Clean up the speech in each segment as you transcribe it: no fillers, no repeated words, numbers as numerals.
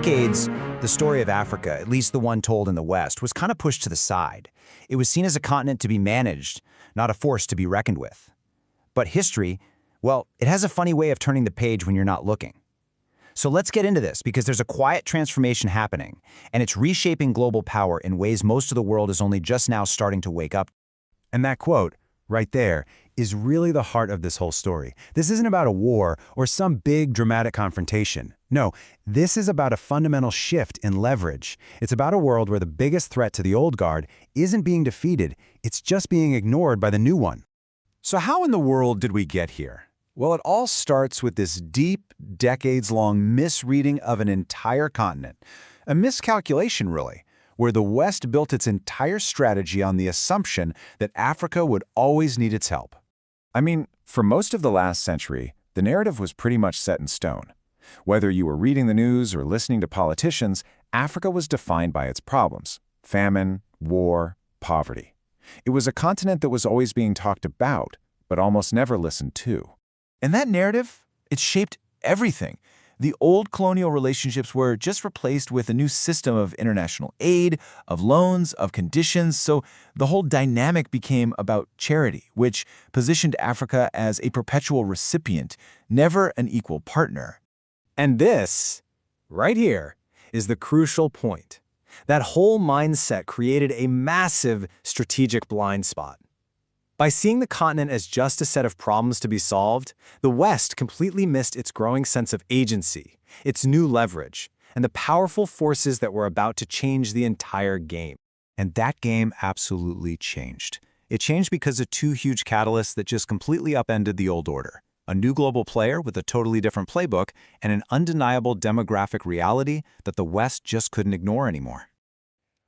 decades, the story of Africa, at least the one told in the West, was kind of pushed to the side. It was seen as a continent to be managed, not a force to be reckoned with. But history, well, it has a funny way of turning the page when you're not looking. So let's get into this, because there's a quiet transformation happening, and it's reshaping global power in ways most of the world is only just now starting to wake up. And that quote, right there, is really the heart of this whole story. This isn't about a war or some big dramatic confrontation. No, this is about a fundamental shift in leverage. It's about a world where the biggest threat to the old guard isn't being defeated, it's just being ignored by the new one. So how in the world did we get here? Well, it all starts with this deep, decades-long misreading of an entire continent. A miscalculation, really, where the West built its entire strategy on the assumption that Africa would always need its help. I mean, for most of the last century, the narrative was pretty much set in stone. Whether you were reading the news or listening to politicians, Africa was defined by its problems: famine, war, poverty. It was a continent that was always being talked about, but almost never listened to. And that narrative, it shaped everything. The old colonial relationships were just replaced with a new system of international aid, of loans, of conditions, so the whole dynamic became about charity, which positioned Africa as a perpetual recipient, never an equal partner. And this, right here, is the crucial point. That whole mindset created a massive strategic blind spot. By seeing the continent as just a set of problems to be solved, the West completely missed its growing sense of agency, its new leverage, and the powerful forces that were about to change the entire game. And that game absolutely changed. It changed because of two huge catalysts that just completely upended the old order: a new global player with a totally different playbook and an undeniable demographic reality that the West just couldn't ignore anymore.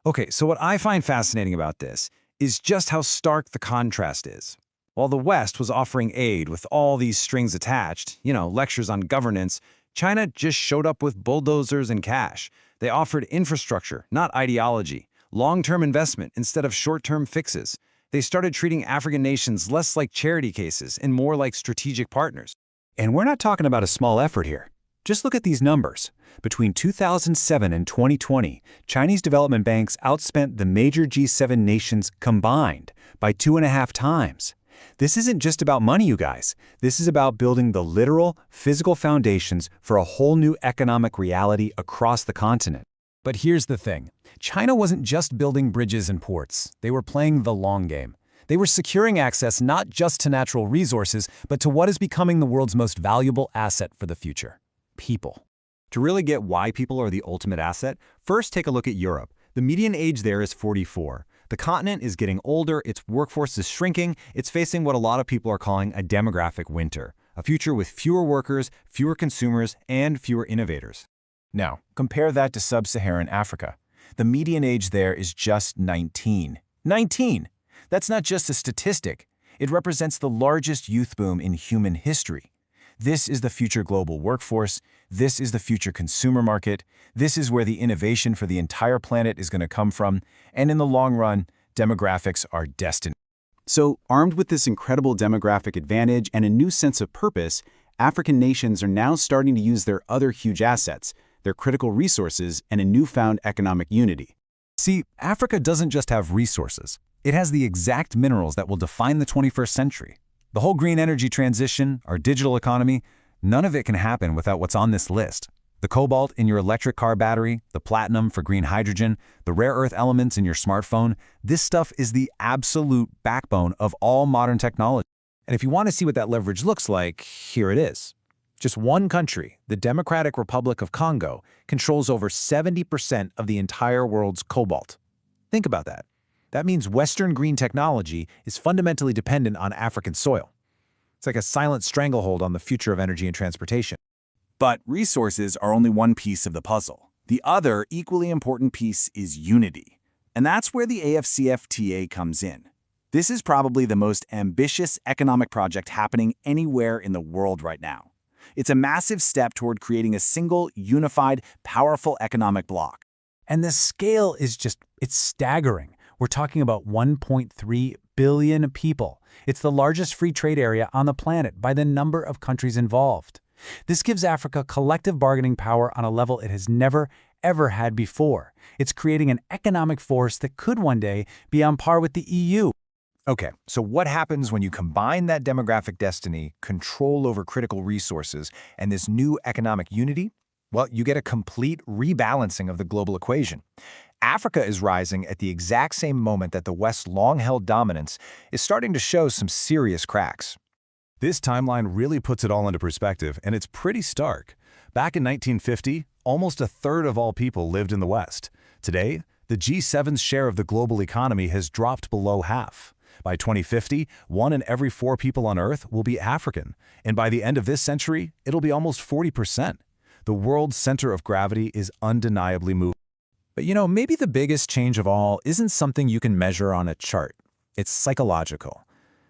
Okay, so what I find fascinating about this is just how stark the contrast is. While the West was offering aid with all these strings attached, lectures on governance, China just showed up with bulldozers and cash. They offered infrastructure, not ideology, long-term investment instead of short-term fixes. They started treating African nations less like charity cases and more like strategic partners. And we're not talking about a small effort here. Just look at these numbers. Between 2007 and 2020, Chinese development banks outspent the major G7 nations combined by 2.5 times. This isn't just about money, you guys. This is about building the literal, physical foundations for a whole new economic reality across the continent. But here's the thing. China wasn't just building bridges and ports. They were playing the long game. They were securing access not just to natural resources, but to what is becoming the world's most valuable asset for the future: people. To really get why people are the ultimate asset, first take a look at Europe. The median age there is 44. The continent is getting older, its workforce is shrinking, it's facing what a lot of people are calling a demographic winter, a future with fewer workers, fewer consumers, and fewer innovators. Now, compare that to sub-Saharan Africa. The median age there is just 19. 19! That's not just a statistic. It represents the largest youth boom in human history. This is the future global workforce. This is the future consumer market. This is where the innovation for the entire planet is going to come from. And in the long run, demographics are destined. So, armed with this incredible demographic advantage and a new sense of purpose, African nations are now starting to use their other huge assets, their critical resources, and a newfound economic unity. See, Africa doesn't just have resources. It has the exact minerals that will define the 21st century. The whole green energy transition, our digital economy, none of it can happen without what's on this list. The cobalt in your electric car battery, the platinum for green hydrogen, the rare earth elements in your smartphone, this stuff is the absolute backbone of all modern technology. And if you want to see what that leverage looks like, here it is. Just one country, the Democratic Republic of Congo, controls over 70% of the entire world's cobalt. Think about that. That means Western green technology is fundamentally dependent on African soil. It's like a silent stranglehold on the future of energy and transportation. But resources are only one piece of the puzzle. The other, equally important piece is unity. And that's where the AFCFTA comes in. This is probably the most ambitious economic project happening anywhere in the world right now. It's a massive step toward creating a single, unified, powerful economic bloc. And the scale is it's staggering. We're talking about 1.3 billion people. It's the largest free trade area on the planet by the number of countries involved. This gives Africa collective bargaining power on a level it has never, ever had before. It's creating an economic force that could one day be on par with the EU. Okay, so what happens when you combine that demographic destiny, control over critical resources, and this new economic unity? Well, you get a complete rebalancing of the global equation. Africa is rising at the exact same moment that the West's long-held dominance is starting to show some serious cracks. This timeline really puts it all into perspective, and it's pretty stark. Back in 1950, almost a third of all people lived in the West. Today, the G7's share of the global economy has dropped below half. By 2050, 1 in every 4 people on Earth will be African, and by the end of this century, it'll be almost 40%. The world's center of gravity is undeniably moving. But maybe the biggest change of all isn't something you can measure on a chart. It's psychological.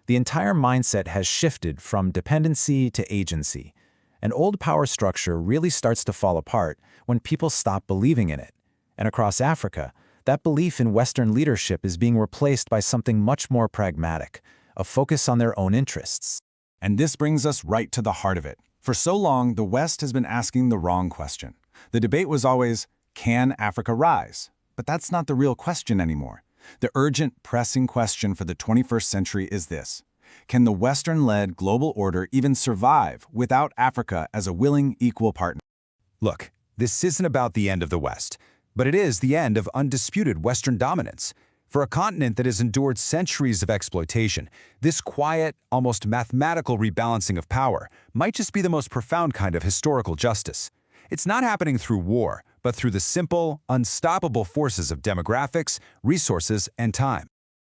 The entire mindset has shifted from dependency to agency. An old power structure really starts to fall apart when people stop believing in it. And across Africa, that belief in Western leadership is being replaced by something much more pragmatic, a focus on their own interests. And this brings us right to the heart of it. For so long, the West has been asking the wrong question. The debate was always, can Africa rise? But that's not the real question anymore. The urgent, pressing question for the 21st century is this: can the Western-led global order even survive without Africa as a willing, equal partner? Look, this isn't about the end of the West, but it is the end of undisputed Western dominance. For a continent that has endured centuries of exploitation, this quiet, almost mathematical rebalancing of power might just be the most profound kind of historical justice. It's not happening through war, but through the simple, unstoppable forces of demographics, resources, and time.